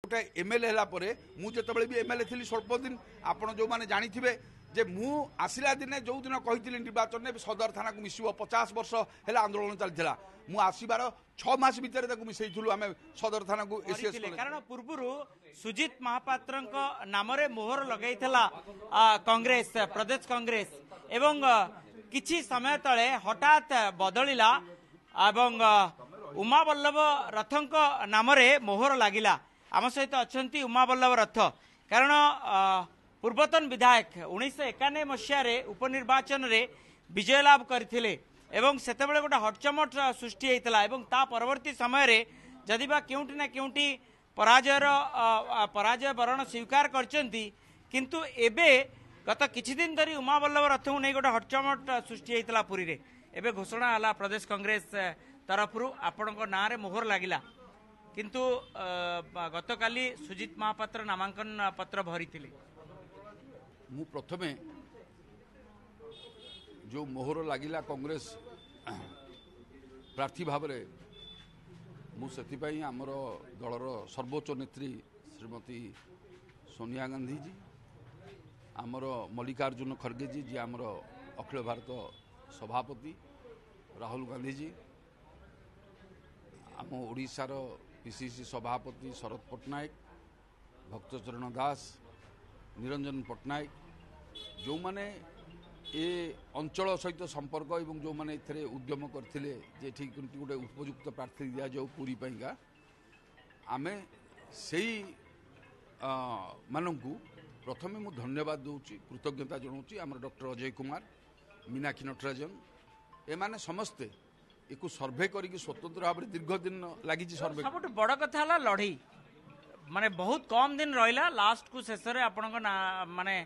गोटे एमएलए है मुझे भी एमएलए थी स्वल्प दिन आपण जो मैंने जानी जे मु आसला दिने जो दिन कही निर्वाचन में सदर थाना को मिसब 50 वर्ष है आंदोलन चलता मु आसबार 6 मास भितर मिसईलु आम सदर थाना को कारण पूर्व सुजित महापात्र नाम मोहर लगे कांग्रेस प्रदेश कांग्रेस एवं किछि समय तले हठात बदलिला एवं उमा बल्लभ रथंक नाम मोहर लगिला आम सहित अच्छा उमा बल्लभ रथ कारण पूर्वतन विधायक 1991 मसीह उपनिर्वाचन रे विजय लाभ करथिले एवं सेतेबेले गोटे हटचमट सृष्टि होता एवं ता परवर्ती समय रे जदि बा केउटी ना केउटी पराजय वरण स्वीकार करचंती किंतु एबे गत किछि दिन धरी उमा बल्लभ रथ को नहीं गोटे हटचमट सृष्टि होता पुरी रे एबे घोषणा हला प्रदेश कांग्रेस तरफरु आपणको ना रे मोहर लागिला किंतु गतकाली सुजित महापात्र नामांकन पत्र भरिथिले मु प्रथमे जो मोहर लगिला कांग्रेस प्रार्थी भाव मुझे आमर दलर सर्वोच्च नेत्री श्रीमती सोनिया गांधी जी आमर मल्लिकार्जुन खड़गे जी जी आमर अखिल भारत सभापति राहुल गांधी जी आम ओडिशार पीसीसी सभापति शरद पट्टनायक भक्तचरण दास निरंजन पट्टनायक जो माने ए अंचल सहित संपर्क एवं जो माने एथरे उद्यम करथिले जे ठीक गोटे उपयुक्त प्रार्थी दिया जाऊ पूरी पाइका आमे सेही मानकू प्रथमे मु धन्यवाद दूची कृतज्ञता जनाऊँगी आम डॉक्टर अजय कुमार मीनाक्षी नटराजन एमाने समस्ते एक सर्वे करी स्वतंत्र भाव में दीर्घ दिन लगी सर्वे सब बड़ कथा है लड़ई माने बहुत कम दिन रहा लास्ट को शेष में आपण माने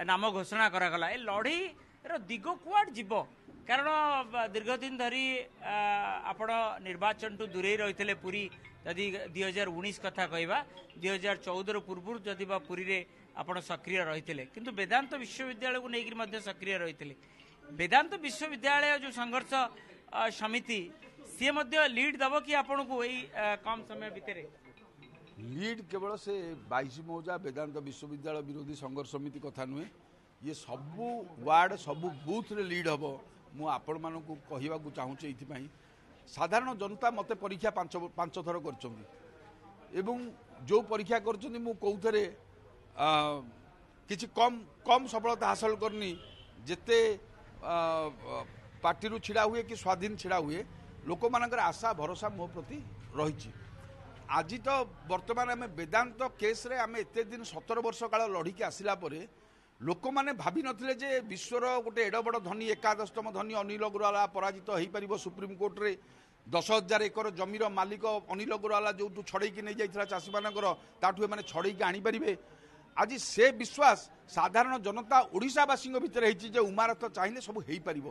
नाम घोषणा करागला ए लड़ई दिग कुआड जीव कारण दीर्घ दिन धरी आपण निर्वाचन टू दूरे रही पुरी जदि 2019 कथा कहवा 2014 पूर्व जदि पुरी रे आपण सक्रिय रही किंतु वेदांत विश्वविद्यालय को लेकिन सक्रिय रही वेदांत विश्वविद्यालय जो संघर्ष समिति सी लीड दब कि आपण को यही कम समय भितर लीड केवल से 22 मौजा वेदांत विश्वविद्यालय विरोधी संघर्ष समिति कथा नुहे ये सबू वार्ड सबू बूथ रे लीड हम मु आपण मानकु कहवाकू चाहूँचे ये साधारण जनता मते परीक्षा पांच थर कर जो परीक्षा कर किसी कम कम सफलता हासिल करनी जिते पार्टी छिड़ा हुए कि स्वाधीन छिड़ा हुए लोक मानकर आशा भरोसा मो प्रति रही आज तो वर्तमान आम वेदांत केस रे आम एत दिन 17 वर्ष काल लड़िकी आसला लोक मैंने भावी नथिले जे विश्वर गोटे एड बड़ धनी एकादशतम धनी अनिल अग्रवाला पराजित हो पार सुप्रीम कोर्ट रे 10,000 एकर जमीर मालिक अनिल अग्रवाला जो छड़ेकी नहीं जाइथिला चाषी मानकर ताठू मैंने छड़ेकी आनीपारे आज से विश्वास साधारण जनता ओडिशावासी भितर है उमारथ चाहिए सब हो पार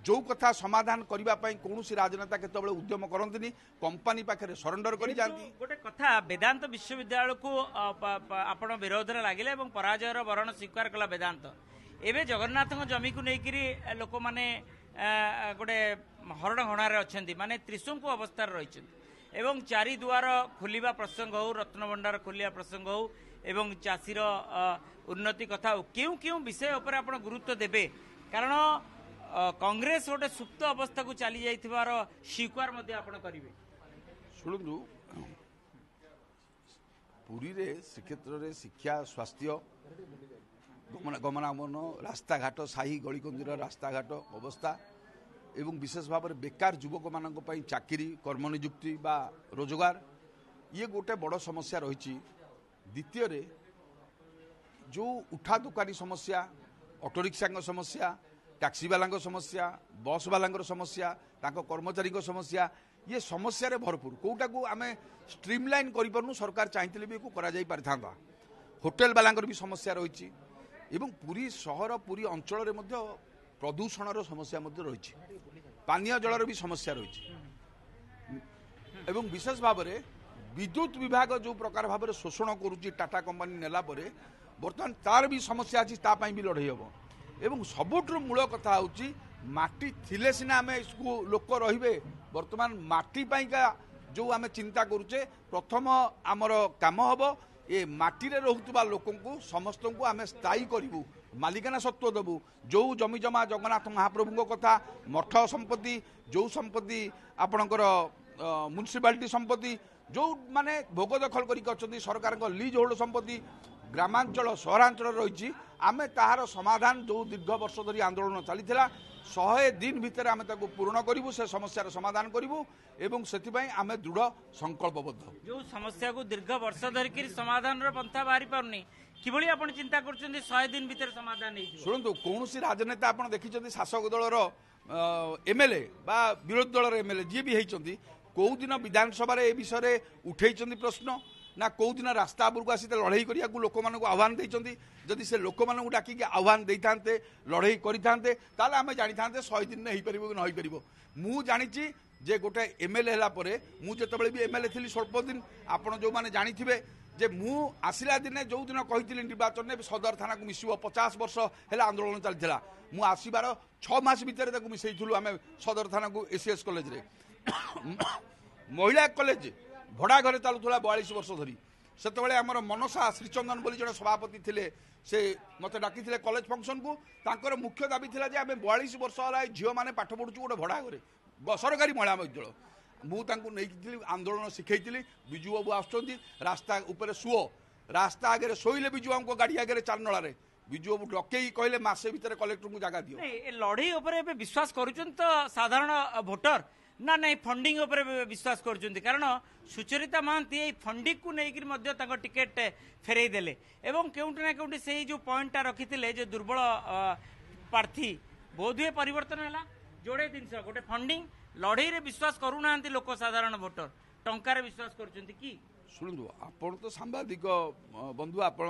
जो कथा समाधान करने कौन राजनेता केतबेले उद्यम करती कंपनी पाखे सरेंडर कर जाती गोटे कथा वेदांत विश्वविद्यालय को आपण विरोध में लगे पराजयर वरण स्वीकार कला वेदांत एवं जगन्नाथ जमी को लेकर लोक मैंने गोटे हरण हणार अच्छा माने त्रिशंकु अवस्था रही एवं चारि दुआर खोलिबा प्रसंग हो रत्न भंडार खोलिया प्रसंग हो एवं चाषीर उन्नति कथा हो क्यों क्यों विषय उपर आपण गुरुत्व देबे कारण कांग्रेस गोटे सुप्त अवस्था को चली जाइथिबार स्वीकार मध्य आपण करिवे शुणु पुरी रे श्रीक्षेत्र रे शिक्षा स्वास्थ्य गमनागमन रास्ता घाट साही गलीकंदीर रास्ता घाट अवस्था एवं विशेष भाव में बेकार युवक मानक पई चाकरी कर्म नियुक्ति बा रोजगार ये गोटे बड़ समस्या रही द्वितीय रे जो उठा दुकानी समस्या ऑटो रिक्शा समस्या टैक्सी वाला समस्या बस वाला समस्या कर्मचारी समस्या ये समस्या रे भरपूर कोटा को आम स्ट्रीमलाइन करूँ सरकार चाहिए भी करा जाई पारि था होटेल वाला भी समस्या रही एवं पूरी सहर पूरी अंचल प्रदूषण समस्या रही पानीय जलर भी समस्या रही एवं विशेष भाव में विद्युत विभाग जो प्रकार भाव में शोषण करुच्ची टाटा कंपनी नेला बर्तमान तार भी समस्या अच्छी तापाई भी लड़ई हम एवं सबुठ मूल कथा हूँ माटी थिले सिना आम इसको लोक रे बर्तमान माटी पाइका जो आम चिंता करुचे प्रथम आमर काम हम ए माटीरे रहुतुबा लोकंकु समस्तंकु आमे स्थायी करिवु मालिकाना सत्व देबु जो जमी जमा जगन्नाथ महाप्रभुଙ୍କ कथा मठ संपत्ति जो संपत्ति आपणकर म्युनिसिपालिटी संपत्ति जो माने भोग दखल करी सरकार लीज होल्ड संपत्ति ग्रामांचल सहरांचल रही आमे ताहार समाधान जो दीर्घ वर्ष धरी आंदोलन चलीथिला 100 दिन भितर आमे ताको पूर्ण करिवु से समस्यार समाधान करिवु एवं सेतिपई आमे दृढ़ संकल्पबद्ध जो समस्या को दीर्घ वर्ष धरिक समाधान पंथा बाहरी पारनी किभली आपण चिंता करछन्ती 100 दिन भितर समाधान नै सुनंतु कोनोसी राजनेता आपण देखिछन्ती शासक दलर एमएलए बा विरोधी दलर एमएलए जे भी हेइछन्ती कौ दिन विधानसभा ए विषय उठेइछन्ती प्रश्न ना कौ दिन रास्ता उपरको आसी लड़ाई करिया लोक मानक आह्वान देइछन्ती जदि से लोक मानक डाकिक आह्वान देइथान्ते लड़ाई करिथान्ते ताले आमे जानिथान्ते 100 दिन नै परिबो कि नै परिबो मु जानिछि जे गोटे एमएलए हला परे मु जतबेले भी एमएलए थिली स्वल्प दिन आपण जो माने जानिथिबे जे मु आसिला दिने जो दिन कहिथिली निर्वाचन ने सदर थाना को मिसिबो 50 वर्ष हेला आंदोलन चलथिला मु आसीबार 6 मास भितर ताकू मिसैथिलु आमे सदर थाना को एसीएस कॉलेज रे महिला कॉलेज भड़ा घरे चलुला 42 वर्ष धरी सेतबेले आमर मनसा श्रीचंदन बोली जने सभापति थिले से मते डाकी थिले कॉलेज फंक्शन को तांकर मुख्य दाबी थिला जे आमे 42 वर्ष होला झियो माने पाठ पढुचु गोटे भड़ा घरे सरकारी महिला विद्यालय मु तांको नेइथिली आंदोलन सिखैथिली बिजू बाबू आछंती रास्ता ऊपर सुओ रास्ता आगे सोइले बिजू हमको गाड़ी आगे चारनला रे बिजू बाबू डकेई कहले मासे भीतर कलेक्टर को जगह दियो ए लड़ाई ऊपर विश्वास करूछन तो साधारण वोटर ना नहीं फंडिंग ऊपर विश्वास करूछन कारण सुचरिता महांती ए फंडिंग को नेइकिर मध्य ताको टिकेट फेरई देले एवं केउंट ना केउंट सेही जो पॉइंटटा रखिथिले जे दुर्बल प्रार्थी बोधुए परिवर्तन हैला जोड़े जिनस गोटे फंडिंग लड़ाई रे विश्वास करूना लोक साधारण वोटर टंकार विश्वास करुँच कि शुणु आपण तो सांबादिक बंधु आपण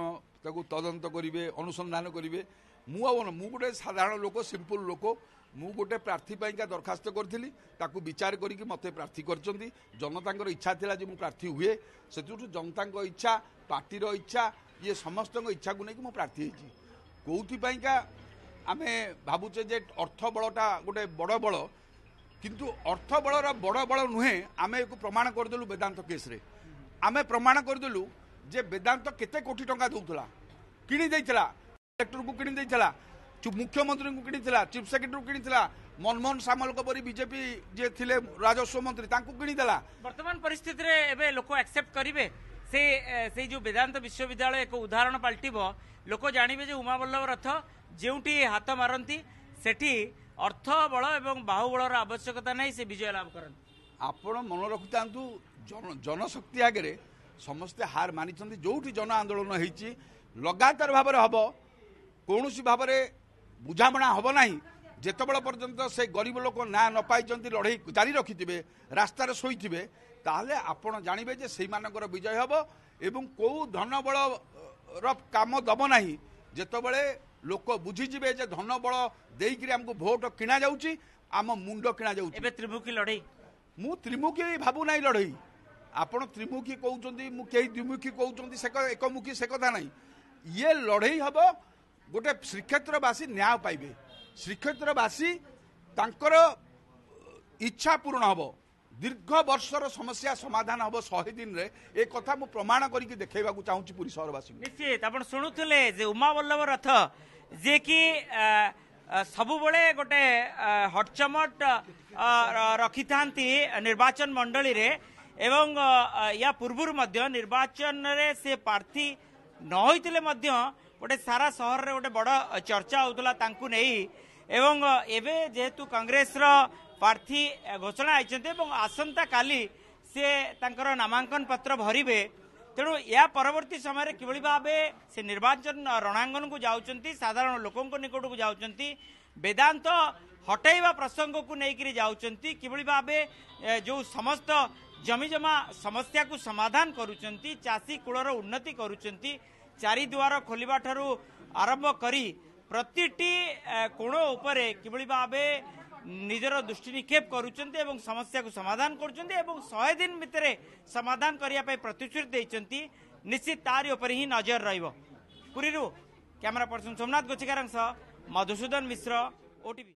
तदंत करेंगे अनुसंधान करेंगे मु गोटे साधारण लोक सिंपल लोक मु गोटे प्रार्थी का दरखास्त करी विचार करके मत प्रार्थी कर जनता इच्छा थिला जे मु प्रार्थी हुए से जनता इच्छा पार्टी इच्छा ये समस्त इच्छा को लेकिन प्रार्थी होती कौथिपाइका आमे भावुचे जे अर्थ बलटा गोटे बड़ बल किंतु अर्थ बलर बड़ बल नुहे आमे एक प्रमाण करदेलु वेदांत केस रे आमे प्रमाण करदेलु जे वेदांत केते कोटी टंका दउतला किनी देइतला कलेक्टर को किनी देइतला मुख्यमंत्री को किनी थिला चीफ सेक्रेटरी को किनी थिला मनमोहन सामल को परी बीजेपी जे थिले राजस्व मंत्री तांको किनी देला वर्तमान परिस्थिति रे एबे लोक एक्सेप्ट करिवे से जो वेदांत विश्वविद्यालय एक उदाहरण पलटिबो लोक जानिबे जे उमावल्लभ रथ जेउटी हाथ मारती सेठी अर्थ बल एवं बाहुबलर आवश्यकता नहीं से विजय लाभ करते आपण मन रखि तांतु जनशक्ति आगे समस्ते हार मानी जो जन आंदोलन होती लगातार भाव हम कौन सी भाव बुझामणा हम ना जितेबल पर्यंत से गरीब लोक ना न पाई लड़ाई जारी रखिथे रास्तार शोथे ताहले आपण जानवे जे से विजय हम एवं कौ धन बल काम दब ना जितेबले लोक बुझीजे जे धन बल देकर आमको भोट किणा जाऊँगी आम मुंड किणा जाऊँगी त्रिमुखी लड़ाई मु त्रिमुखी भावु ना लड़ाई आपण त्रिमुखी कहते मुझे द्विमुखी कहते एकमुखी से कथा ना ये लड़ाई हम गोटे श्रीक्षेत्रवासी न्याय पाइबे श्रीक्षेत्रवासी तांकर इच्छा पूर्ण हम दीर्घ वर्षर समस्या समाधान हम 100 दिन रे एक कथा मु प्रमाण करके देखा चाहूँगी पुरी सहरवासी निश्चित आप शुणुले उमावल्लभ रथ जे कि सबुबले गोटे हटचमट रखि था निर्वाचन मंडली रे एवं या पूर्व निर्वाचन रे से प्रार्थी न होइतिले मध्य गोटे सारा सहर रे गोटे बड़ चर्चा होतला तांकु नहीं एवं एबे जेहेतु कांग्रेस रो प्रार्थी घोषणा आइछन्ते एवं आसंता काली से तांकर नामांकन पत्र भरिबे तेणु या परवर्ती समय किभली भावे से निर्वाचन रणांगन को जाउछन्ती साधारण लोकंक निकट को जाउछन्ती वेदांत हटाइबा प्रसंग को लेकर जाउछन्ती किभली भावे जो समस्त जमीजमा समस्या को समाधान करुछन्ती चाषी कूलर उन्नति करुछन्ती चारि द्वार खोलिबा ठारू आरंभ करी प्रतिटी कोण उपरे किभली भावे निजर दृष्टि निक्षेप करुछन्ती एवं समस्या को समाधान करुछन्ती एवं 100 दिन भितर समाधान करिया पय प्रतिश्रुति दैछन्ती निश्चित तारि ऊपर ही नजर रहिबो। पुरीरू कैमरा पर्सन सोमनाथ गोचिकार मधुसूदन मिश्र ओटीवी।